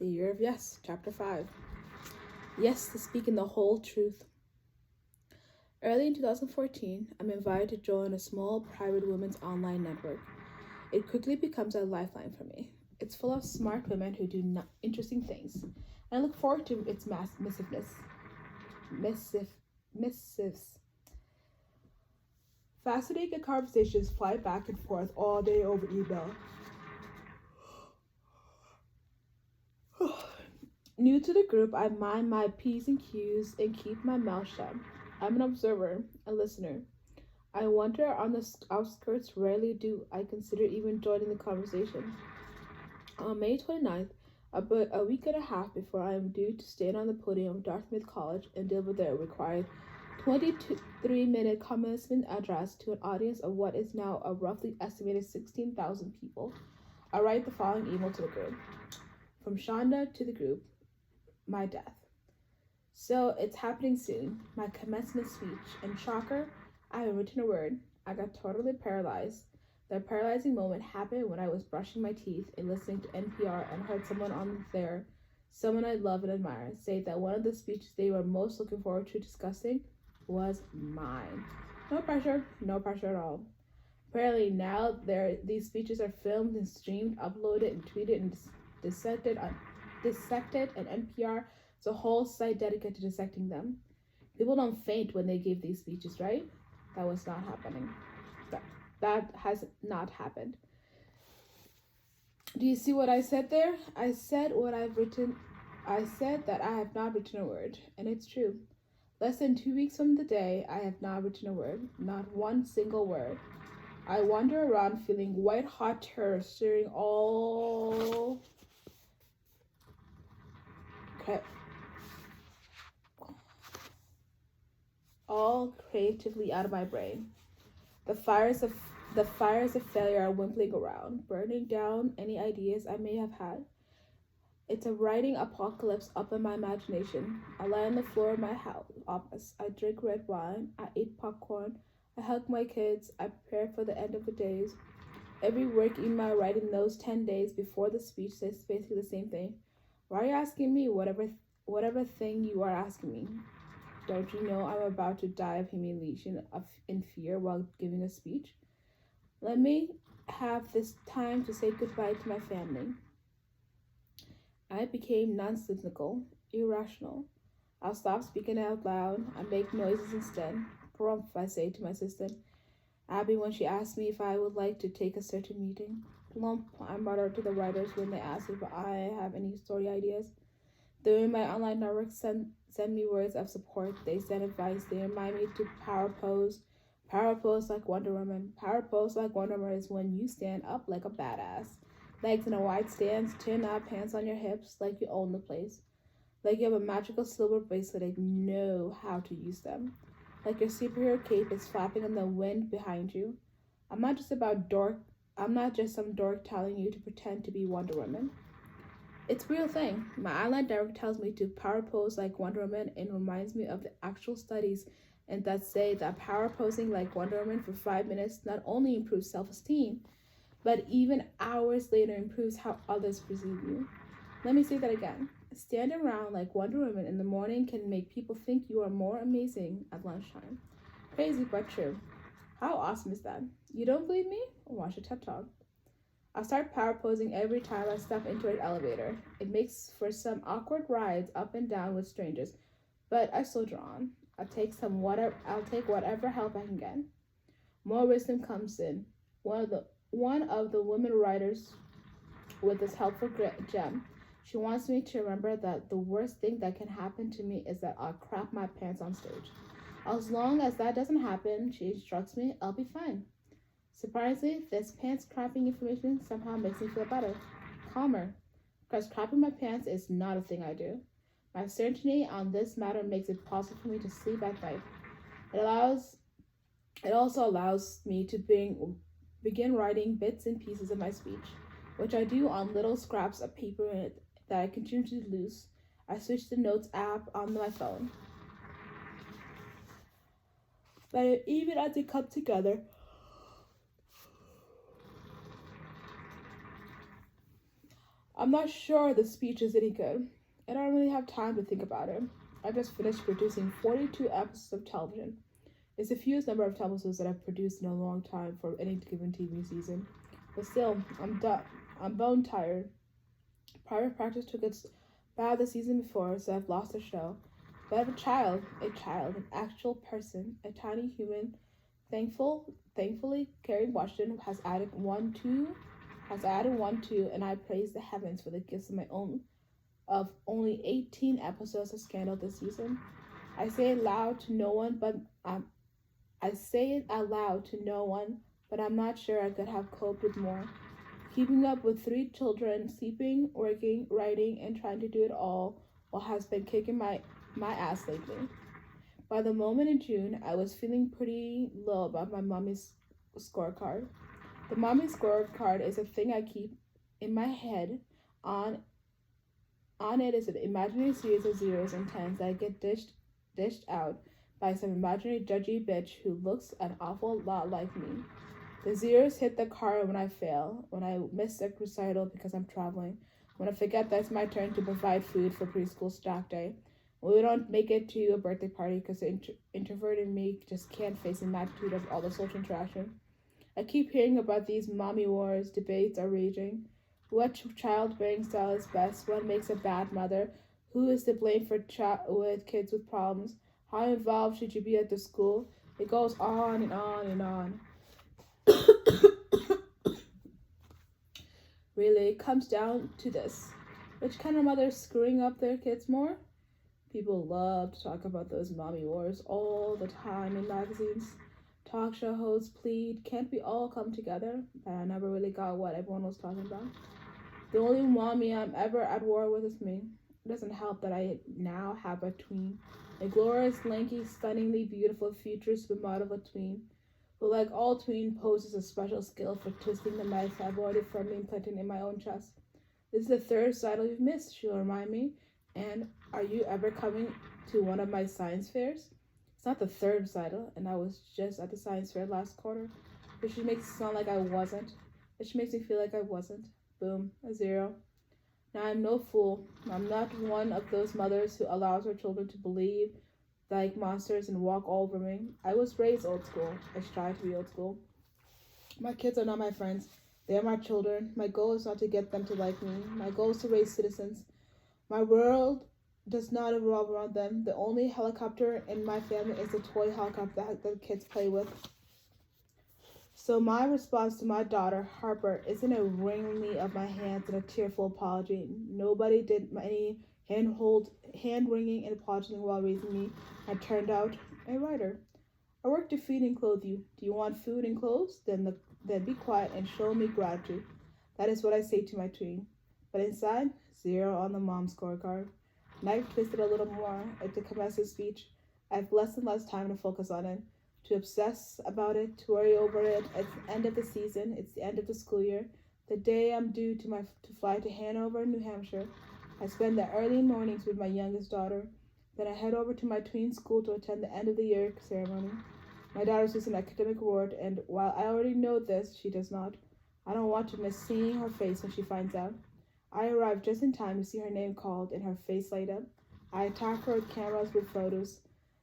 The Year of Yes, Chapter 5. Yes to speaking the whole truth. Early in 2014, I'm invited to join a small private women's online network. It quickly becomes a lifeline for me. It's full of smart women who do interesting things, and I look forward to its missives. Fascinating conversations fly back and forth all day over email. New to the group, I mind my P's and Q's and keep my mouth shut. I'm an observer, a listener. I wander on the outskirts. Rarely do I consider even joining the conversation. On May 29th, about a week and a half before I am due to stand on the podium of Dartmouth College and deliver their required 23-minute commencement address to an audience of what is now a roughly estimated 16,000 people, I write the following email to the group. From Shonda to the group, my death. So it's happening soon, my commencement speech, and shocker, I haven't written a word. I got totally paralyzed. The paralyzing moment happened when I was brushing my teeth and listening to NPR and heard someone I love and admire, say that one of the speeches they were most looking forward to discussing was mine. No pressure at all. Apparently now these speeches are filmed and streamed, uploaded and tweeted and dissected, and NPR is a whole site dedicated to dissecting them. People don't faint when they give these speeches, right? That was not happening. That has not happened. Do you see what I said there? I said what I've written. I said that I have not written a word, and it's true. Less than 2 weeks from the day, I have not written a word, not one single word. I wander around feeling white-hot terror stirring all creatively out of my brain. The fires of failure are wimpling around, burning down any ideas I may have had. It's a writing apocalypse up in my imagination. I lie on the floor of my house office. I drink red wine. I eat popcorn. I hug my kids. I prepare for the end of the days. Every work email I write in those 10 days before the speech says basically the same thing. Why are you asking me whatever thing you are asking me? Don't you know I'm about to die of humiliation in fear while giving a speech? Let me have this time to say goodbye to my family. I became nonsensical, irrational. I'll stop speaking out loud. I make noises instead. Prompt, I say to my assistant, Abby, when she asked me if I would like to take a certain meeting. Plump, I mutter to the writers when they ask if I have any story ideas. They in my online network send me words of support. They send advice. They remind me to power pose. Power pose like Wonder Woman. Power pose like Wonder Woman is when you stand up like a badass. Legs in a wide stance, chin up, hands on your hips, like you own the place. Like you have a magical silver bracelet and know how to use them. Like your superhero cape is flapping in the wind behind you. I'm not just some dork telling you to pretend to be Wonder Woman. It's a real thing. My online network tells me to power pose like Wonder Woman and reminds me of the actual studies and that say that power posing like Wonder Woman for 5 minutes not only improves self-esteem, but even hours later improves how others perceive you. Let me say that again. Standing around like Wonder Woman in the morning can make people think you are more amazing at lunchtime. Crazy but true. How awesome is that? You don't believe me? Watch a TED Talk. I start power posing every time I step into an elevator. It makes for some awkward rides up and down with strangers, but I soldier on. I'll take whatever help I can get. More wisdom comes in. One of the women writers with this helpful gem. She wants me to remember that the worst thing that can happen to me is that I'll crap my pants on stage. As long as that doesn't happen, she instructs me, I'll be fine. Surprisingly, this pants crapping information somehow makes me feel better, calmer, because crapping my pants is not a thing I do. My certainty on this matter makes it possible for me to sleep at night. It also allows me to begin writing bits and pieces of my speech, which I do on little scraps of paper that I continue to lose. I switch the notes app on my phone. But even as they come together, I'm not sure the speech is any good. I don't really have time to think about it. I just finished producing 42 episodes of television. It's the fewest number of episodes that I've produced in a long time for any given TV season. But still, I'm done. I'm bone tired. Private practice took its bow the season before, so I've lost the show. But I have an actual person, a tiny human. Thankfully, Kerry Washington has added one, two, and I praise the heavens for the gifts of my own of only 18 episodes of Scandal this season. I say it loud to no one, but I say it out loud to no one, but I'm not sure I could have coped with more. Keeping up with 3 children, sleeping, working, writing, and trying to do it all has been kicking my ass lately. By the moment in June, I was feeling pretty low about my mommy's scorecard. The mommy scorecard is a thing I keep in my head. On it is an imaginary series of zeros and tens that get dished out by some imaginary judgy bitch who looks an awful lot like me. The zeros hit the card when I fail, when I miss a recital because I'm traveling, when I forget that it's my turn to provide food for preschool staff day, when we don't make it to a birthday party because the introverted me just can't face the magnitude of all the social interaction. I keep hearing about these mommy wars, debates are raging. What child-bearing style is best? What makes a bad mother? Who is to blame for with kids with problems? How involved should you be at the school? It goes on and on and on. Really, it comes down to this. Which kind of mother is screwing up their kids more? People love to talk about those mommy wars all the time in magazines. Talk show hosts plead, can't we all come together? But I never really got what everyone was talking about. The only mommy I'm ever at war with is me. It doesn't help that I now have a tween. A glorious, lanky, stunningly beautiful future supermodel of a tween, who like all tween poses a special skill for twisting the knife I've already firmly implanted in my own chest. This is the third recital you've missed, she'll remind me. And are you ever coming to one of my science fairs? It's not the third recital, and I was just at the science fair last quarter, which makes it sound like I wasn't, which makes me feel like I wasn't. Boom, a 0. Now I'm no fool. I'm not one of those mothers who allows her children to believe like monsters and walk all over me. I was raised old school. I strive to be old school. My kids are not my friends. They are my children. My goal is not to get them to like me. My goal is to raise citizens. My world does not revolve around them. The only helicopter in my family is the toy helicopter that the kids play with. So my response to my daughter, Harper, isn't a wringing me of my hands and a tearful apology. Nobody did any hand-wringing and apologizing while raising me. I turned out a writer. I work to feed and clothe you. Do you want food and clothes? Then be quiet and show me gratitude. That is what I say to my tween. But inside, 0 on the mom scorecard. Knife twisted a little more to commence his speech. I have less and less time to focus on it, to obsess about it, to worry over it. It's the end of the season. It's the end of the school year. The day I'm due to fly to Hanover, New Hampshire. I spend the early mornings with my youngest daughter. Then I head over to my tween school to attend the end of the year ceremony. My daughter's is an academic award, and while I already know this, she does not. I don't want to miss seeing her face when she finds out. I arrive just in time to see her name called and her face light up. I attack her with cameras with photos.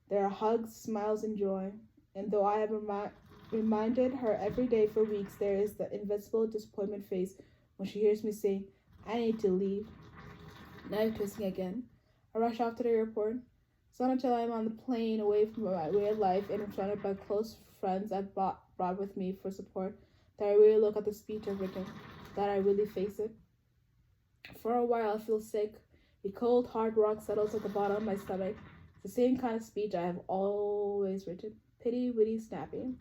There are hugs, smiles, and joy. And though I have reminded her every day for weeks, there is the invisible disappointment face when she hears me say, I need to leave. Knife twisting again. I rush off to the airport. It's not until I'm on the plane away from my real life and surrounded by close friends I've brought with me for support that I really look at the speech I've written, that I really face it. For a while I feel sick. The cold, hard rock settles at the bottom of my stomach. It's the same kind of speech I have always written. Pitty, witty, snappy.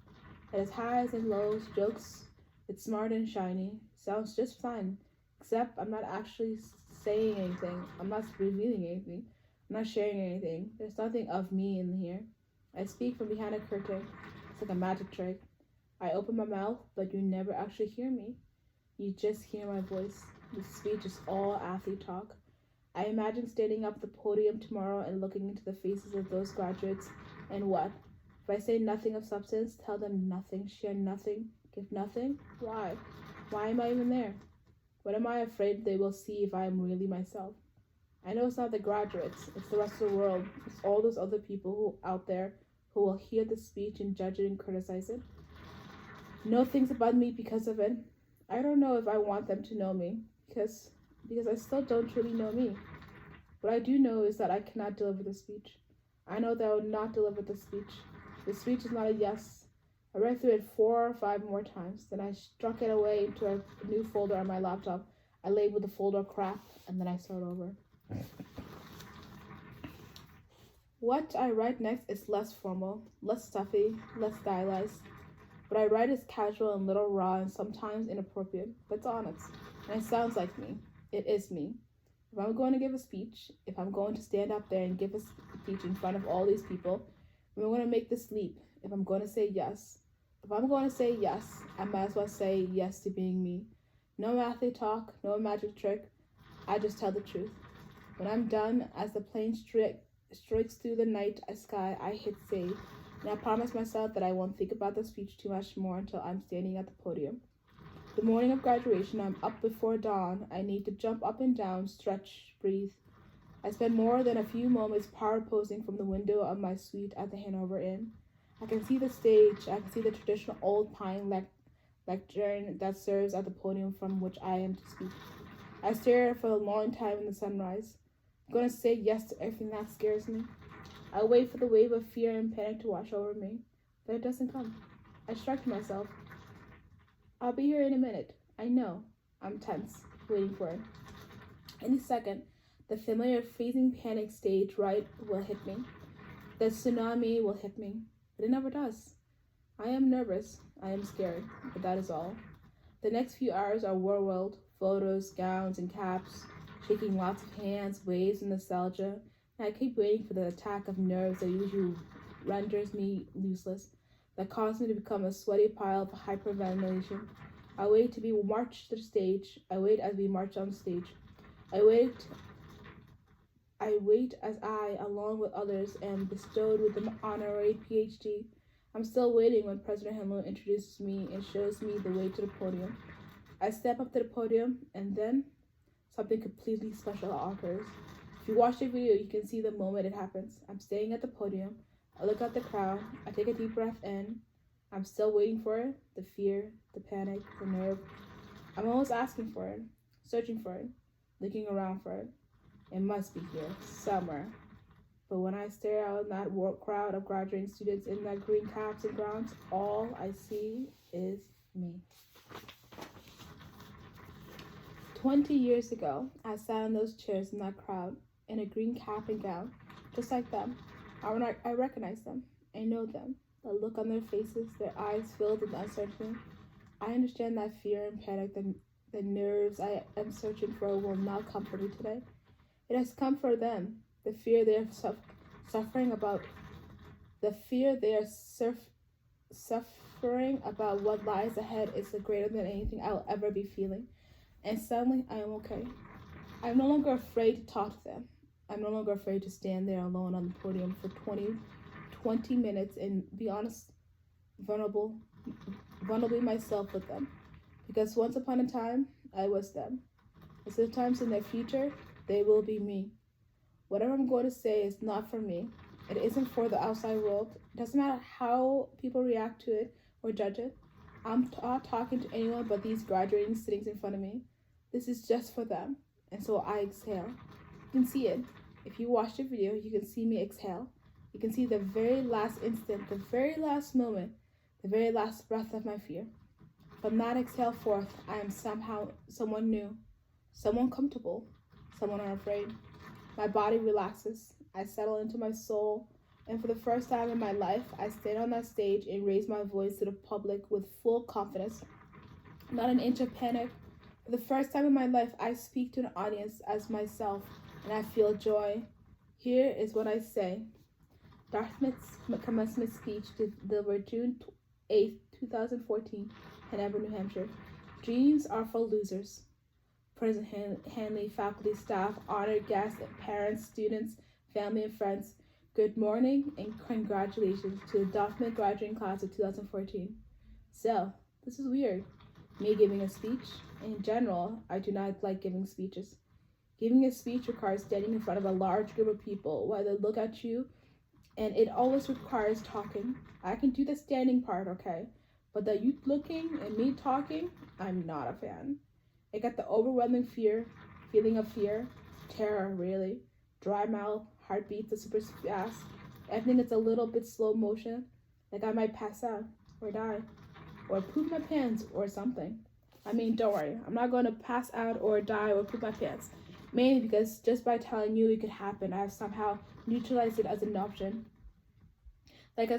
It has highs and lows, jokes. It's smart and shiny. Sounds just fine. Except I'm not actually saying anything. I'm not revealing anything. I'm not sharing anything. There's nothing of me in here. I speak from behind a curtain. It's like a magic trick. I open my mouth, but you never actually hear me. You just hear my voice. The speech is all athlete talk. I imagine standing up at the podium tomorrow and looking into the faces of those graduates. And what? If I say nothing of substance, tell them nothing, share nothing, give nothing, why? Why am I even there? What am I afraid they will see if I am really myself? I know it's not the graduates, it's the rest of the world. It's all those other people who out there who will hear the speech and judge it and criticize it. Know things about me because of it. I don't know if I want them to know me because I still don't truly know me. What I do know is that I cannot deliver the speech. I know that I will not deliver the speech. The speech is not a yes. I read through it 4 or 5 more times. Then I struck it away into a new folder on my laptop. I labeled the folder crap, and then I start over. What I write next is less formal, less stuffy, less stylized. What I write is casual and little raw and sometimes inappropriate, but it's honest. And it sounds like me. It is me. If I'm going to give a speech, if I'm going to stand up there and give a speech in front of all these people, if I'm going to make this leap, if I'm going to say yes, if I'm going to say yes, I might as well say yes to being me. No mathy talk, no magic trick. I just tell the truth. When I'm done, as the plane strikes through the night sky, I hit save. And I promise myself that I won't think about the speech too much more until I'm standing at the podium. The morning of graduation, I'm up before dawn. I need to jump up and down, stretch, breathe. I spend more than a few moments power posing from the window of my suite at the Hanover Inn. I can see the stage. I can see the traditional old pine lectern that serves at the podium from which I am to speak. I stare for a long time in the sunrise. I'm going to say yes to everything that scares me. I wait for the wave of fear and panic to wash over me, but it doesn't come. I strike myself. I'll be here in a minute. I know. I'm tense, waiting for it. Any second, the familiar freezing panic stage right will hit me. The tsunami will hit me, but it never does. I am nervous. I am scared, but that is all. The next few hours are whirlwind, photos, gowns, and caps, shaking lots of hands, waves of nostalgia, and I keep waiting for the attack of nerves that usually renders me useless, that causes me to become a sweaty pile of hyperventilation. I wait to be marched to the stage. I wait as we march on stage. I wait as I, along with others, am bestowed with the honorary PhD. I'm still waiting when President Himmler introduces me and shows me the way to the podium. I step up to the podium, and then something completely special occurs. If you watch the video, you can see the moment it happens. I'm staying at the podium. I look at the crowd. I take a deep breath in. I'm still waiting for it. The fear, the panic, the nerve. I'm almost asking for it, searching for it, looking around for it. It must be here, somewhere. But when I stare out in that crowd of graduating students in their green caps and gowns, all I see is me. 20 years ago, I sat in those chairs in that crowd, in a green cap and gown, just like them. I recognize them. I know them. The look on their faces, their eyes filled with uncertainty. I understand that fear and panic, the nerves I am searching for will not comfort me today. It has come for them. The fear they are suffering about what lies ahead is greater than anything I'll ever be feeling. And suddenly I am okay. I'm no longer afraid to talk to them. I'm no longer afraid to stand there alone on the podium for 20 minutes and be honest, vulnerably myself with them. Because once upon a time, I was them. And sometimes in the future, they will be me. Whatever I'm going to say is not for me. It isn't for the outside world. It doesn't matter how people react to it or judge it. I'm not talking to anyone but these graduating sitting in front of me. This is just for them. And so I exhale. You can see it. If you watch the video, you can see me exhale. You can see the very last instant, the very last moment, the very last breath of my fear. From that exhale forth, I am somehow someone new, someone comfortable, someone unafraid. My body relaxes. I settle into my soul. And for the first time in my life, I stand on that stage and raise my voice to the public with full confidence. Not an inch of panic. For the first time in my life, I speak to an audience as myself, and I feel joy. Here is what I say. Dartmouth's commencement speech delivered June 8, 2014, Hanover, New Hampshire. Dreams are for losers. President Hanley, faculty, staff, honored guests, parents, students, family, and friends, good morning and congratulations to the Dartmouth graduating class of 2014. So, this is weird. Me giving a speech, In general, I do not like giving speeches. Giving a speech requires standing in front of a large group of people while they look at you, and it always requires talking. I can do the standing part, okay? But the you looking and me talking, I'm not a fan. I get the overwhelming feeling of fear, terror, really. Dry mouth, heartbeat that's super fast. Everything is a little bit slow motion, like I might pass out or die or poop my pants or something. I mean, don't worry, I'm not going to pass out or die or poop my pants. Mainly because just by telling you it could happen, I have somehow neutralized it as an option. Like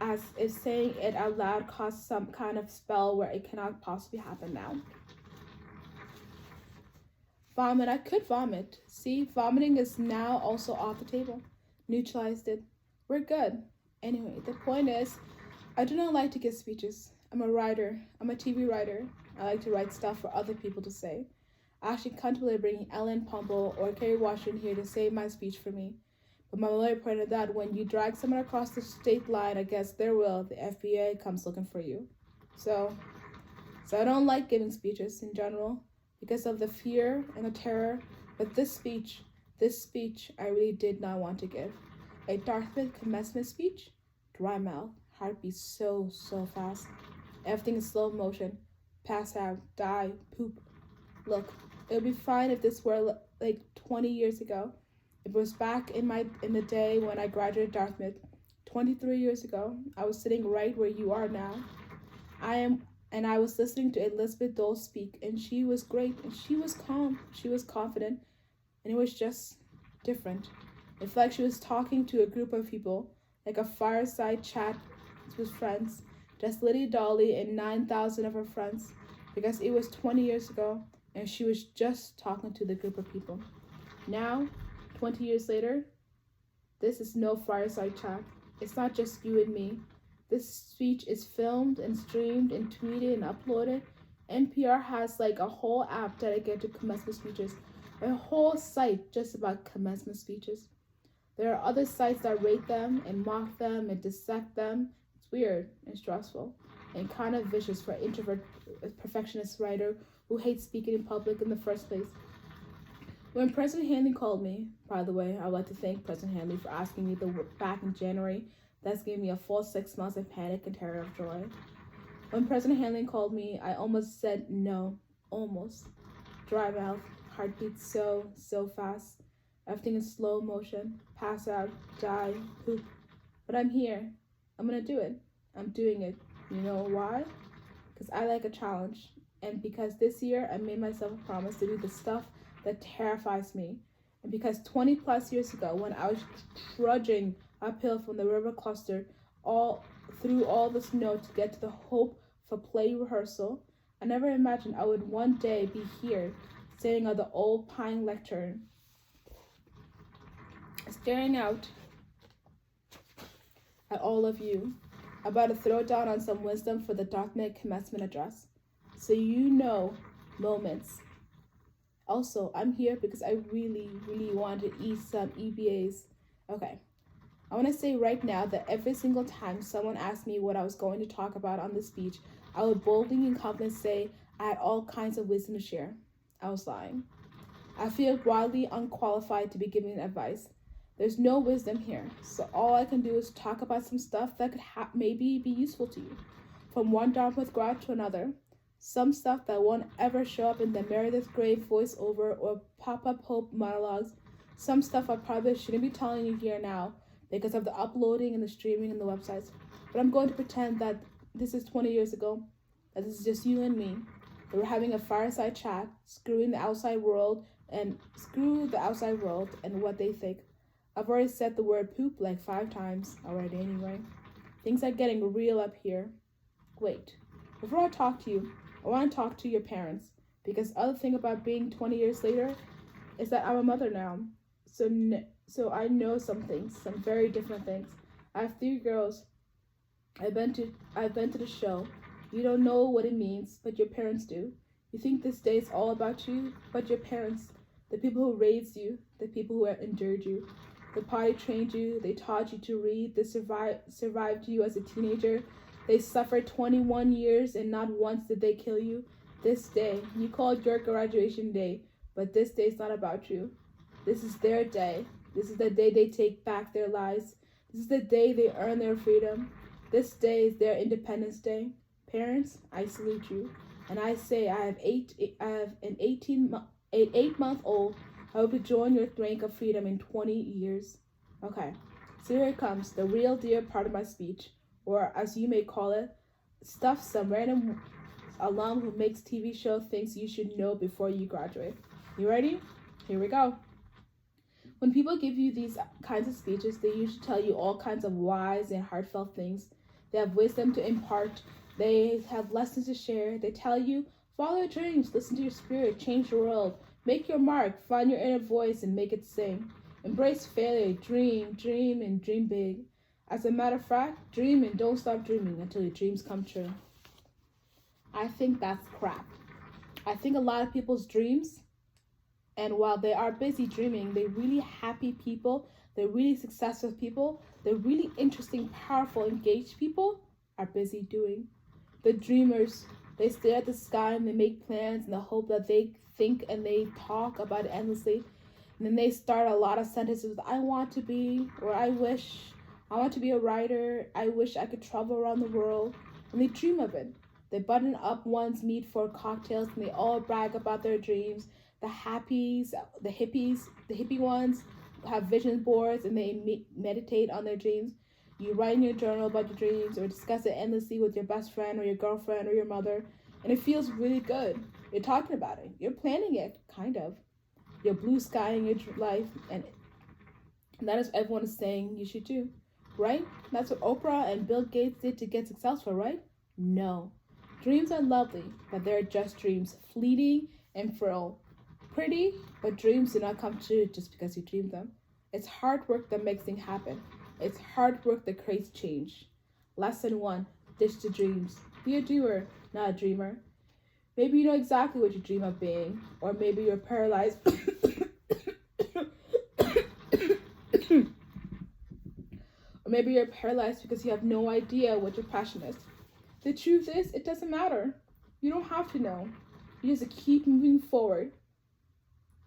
as if saying it out loud caused some kind of spell where it cannot possibly happen now. Vomit, I could vomit. See, vomiting is now also off the table. Neutralized it. We're good. Anyway, the point is, I do not like to give speeches. I'm a writer. I'm a TV writer. I like to write stuff for other people to say. I actually contemplated bringing Ellen Pompeo or Kerry Washington here to say my speech for me. But my lawyer pointed out when you drag someone across the state line against their will, the FBI comes looking for you. So I don't like giving speeches in general because of the fear and the terror. But this speech, I really did not want to give. A Dartmouth commencement speech, dry mouth, heartbeat so fast. Everything is slow motion. Pass out, die, poop. Look, it would be fine if this were like 20 years ago. It was back in the day when I graduated Dartmouth. 23 years ago, I was sitting right where you are now. I was listening to Elizabeth Dole speak, and she was great, and she was calm, she was confident, and it was just different. It felt like she was talking to a group of people, like a fireside chat with friends, just Liddy Dolly and 9,000 of her friends, because it was 20 years ago, and she was just talking to the group of people. Now, 20 years later, this is no fireside chat. It's not just you and me. This speech is filmed and streamed and tweeted and uploaded. NPR has like a whole app dedicated to commencement speeches, a whole site just about commencement speeches. There are other sites that rate them and mock them and dissect them. It's weird and stressful and kind of vicious for an introvert perfectionist writer who hates speaking in public in the first place. When President Hanley called me, by the way, I would like to thank President Hanley for asking me back in January. That's gave me a full 6 months of panic and terror of joy. When President Hanley called me, I almost said no. Almost. Dry mouth, heartbeat so fast. Everything in slow motion. Pass out, die, poop. But I'm here. I'm gonna do it. I'm doing it. You know why? Because I like a challenge. And because this year I made myself a promise to do the stuff that terrifies me. And because 20 plus years ago, when I was trudging uphill from the river cluster through all the snow to get to the Hope for play rehearsal, I never imagined I would one day be here, standing at the old pine lectern, staring out at all of you, about to throw down on some wisdom for the Dartmouth commencement address. So you know, moments. Also, I'm here because I really want to eat some EBAs. Okay. I want to say right now that every single time someone asked me what I was going to talk about on this speech, I would boldly and confidently say I had all kinds of wisdom to share. I was lying. I feel wildly unqualified to be giving advice. There's no wisdom here, so all I can do is talk about some stuff that could maybe be useful to you. From one Dartmouth grad to another. Some stuff that won't ever show up in the Meredith Grey voiceover or pop-up Hope monologues. Some stuff I probably shouldn't be telling you here now, because of the uploading and the streaming and the websites. But I'm going to pretend that this is 20 years ago, that this is just you and me, that we're having a fireside chat, screw the outside world and what they think. I've already said the word poop like 5 times already anyway. Things are getting real up here. Wait, before I talk to you, I want to talk to your parents, because other thing about being 20 years later is that I'm a mother now. So I know some things, some very different things. I have 3 girls. I've been to the show. You don't know what it means, but your parents do. You think this day is all about you, but your parents, the people who raised you, the people who have endured you, the potty trained you, they taught you to read, they survived you as a teenager. They suffered 21 years and not once did they kill you. This day, you called your graduation day, but this day is not about you. This is their day. This is the day they take back their lives. This is the day they earn their freedom. This day is their Independence Day. Parents, I salute you, and I say I have an 8-month-old. I hope to join your rank of freedom in 20 years. Okay, so here it comes, the real deal part of my speech, or as you may call it, stuff some random alum who makes TV show thinks you should know before you graduate. You ready? Here we go. When people give you these kinds of speeches, they usually tell you all kinds of wise and heartfelt things. They have wisdom to impart. They have lessons to share. They tell you, follow your dreams, listen to your spirit, change the world, make your mark, find your inner voice and make it sing. Embrace failure, dream, and dream big. As a matter of fact, dream and don't stop dreaming until your dreams come true. I think that's crap. I think a lot of people's dreams, and while they are busy dreaming, they're really happy people, they're really successful people, they're really interesting, powerful, engaged people, are busy doing. The dreamers, they stare at the sky and they make plans in the hope that they think and they talk about it endlessly. And then they start a lot of sentences with, I want to be, or I wish, I want to be a writer, I wish I could travel around the world. And they dream of it. They button up ones, meet for cocktails, and they all brag about their dreams. The hippies, the hippie ones have vision boards and they meditate on their dreams. You write in your journal about your dreams or discuss it endlessly with your best friend or your girlfriend or your mother, and it feels really good. You're talking about it. You're planning it, kind of. You're blue skying your life, and that is what everyone is saying you should do, right? That's what Oprah and Bill Gates did to get successful, right? No. Dreams are lovely, but they're just dreams, fleeting and frail. Pretty, but dreams do not come true just because you dream them. It's hard work that makes things happen. It's hard work that creates change. Lesson 1, ditch the dreams. Be a doer, not a dreamer. Maybe you know exactly what you dream of being, or maybe you're paralyzed. Or maybe you're paralyzed because you have no idea what your passion is. The truth is, it doesn't matter. You don't have to know. You just keep moving forward.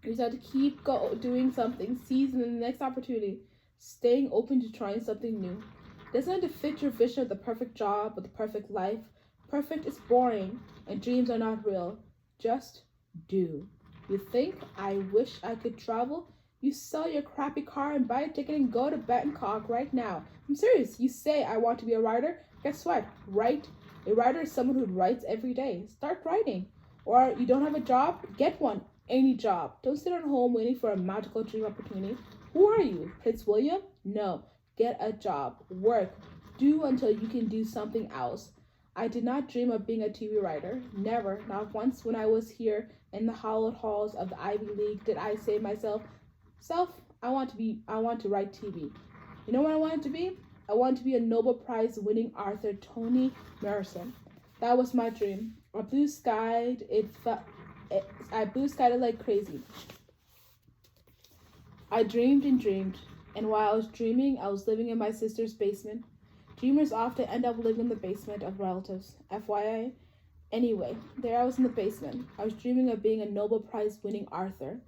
You just have to keep doing something, seizing the next opportunity, staying open to trying something new. It doesn't have to fit your vision of the perfect job or the perfect life. Perfect is boring, and dreams are not real. Just do. You think, I wish I could travel? You sell your crappy car and buy a ticket and go to Bangkok right now. I'm serious. You say, I want to be a writer? Guess what? Write. A writer is someone who writes every day. Start writing. Or you don't have a job? Get one. Any job. Don't sit at home waiting for a magical dream opportunity. Who are you? Prince William? No. Get a job. Work. Do until you can do something else. I did not dream of being a TV writer. Never. Not once when I was here in the hallowed halls of the Ivy League did I say to myself, I want to write TV. You know what I wanted to be? I wanted to be a Nobel Prize winning author, Toni Morrison. That was my dream. I blue skied it like crazy. I dreamed and dreamed, and while I was dreaming, I was living in my sister's basement. Dreamers often end up living in the basement of relatives. FYI. Anyway, there I was in the basement. I was dreaming of being a Nobel Prize winning author.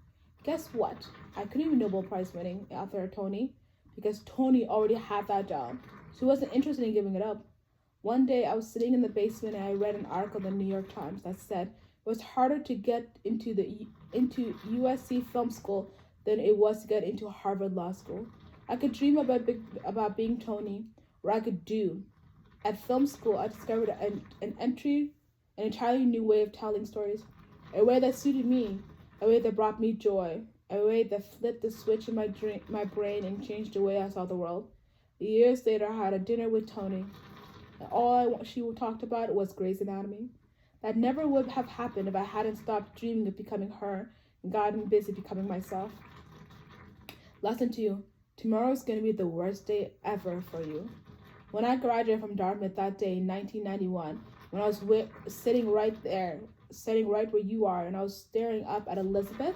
Guess what? I couldn't be Nobel Prize winning author Toni, because Toni already had that job. She wasn't interested in giving it up. One day I was sitting in the basement and I read an article in the New York Times that said it was harder to get into USC film school than it was to get into Harvard Law School. I could dream about being Toni, or I could do. At film school, I discovered an entirely new way of telling stories, a way that suited me, a way that brought me joy, a way that flipped the switch in my brain and changed the way I saw the world. Years later, I had a dinner with Toni, and all she talked about was Grey's Anatomy. That never would have happened if I hadn't stopped dreaming of becoming her and gotten busy becoming myself. Lesson 2. Tomorrow is going to be the worst day ever for you. When I graduated from Dartmouth that day in 1991, when I was sitting right where you are, and I was staring up at Elizabeth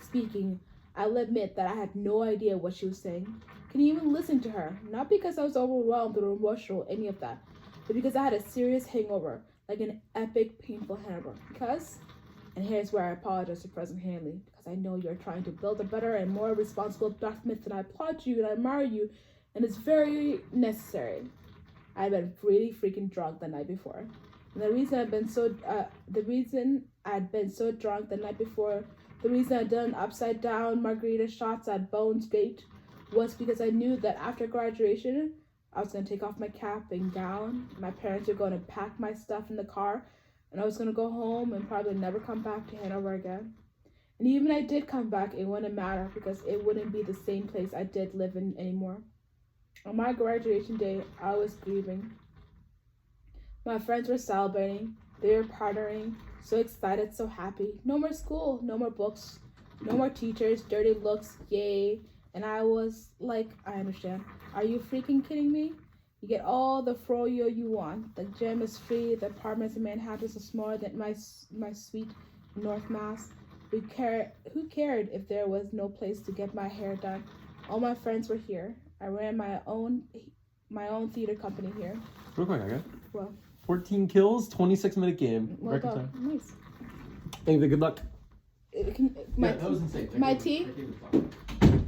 speaking, I'll admit that I had no idea what she was saying. Couldn't even listen to her, not because I was overwhelmed or emotional or any of that, but because I had a serious hangover. like an epic, painful hangover. Because, and here's where I apologize to President Hanley, because I know you're trying to build a better and more responsible Black myth, and I applaud you and I admire you, and it's very necessary. I've been really freaking drunk the night before. And the reason I'd been so drunk the night before, the reason I'd done upside down margarita shots at Bones Gate was because I knew that after graduation, I was going to take off my cap and gown. My parents were going to pack my stuff in the car, and I was going to go home and probably never come back to Hanover again. And even I did come back, it wouldn't matter because it wouldn't be the same place I did live in anymore. On my graduation day, I was grieving. My friends were celebrating. They were partying, so excited, so happy. No more school, no more books, no more teachers, dirty looks, yay. And I was like, I understand. Are you freaking kidding me? You get all the froyo you want. The gym is free. The apartments in Manhattan are smaller than my suite in North Mass. Who cared if there was no place to get my hair done? All my friends were here. I ran my own theater company here. Real quick, okay? Well, 14 kills, 26-minute game. Well Record done. time. Nice. Thank you. Good luck. That was insane. My tea?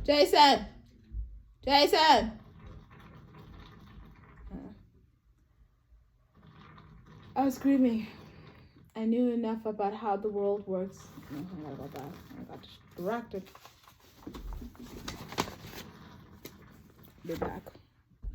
Jason! I was screaming. I knew enough about how the world works. I forgot about that. I got distracted. Be back.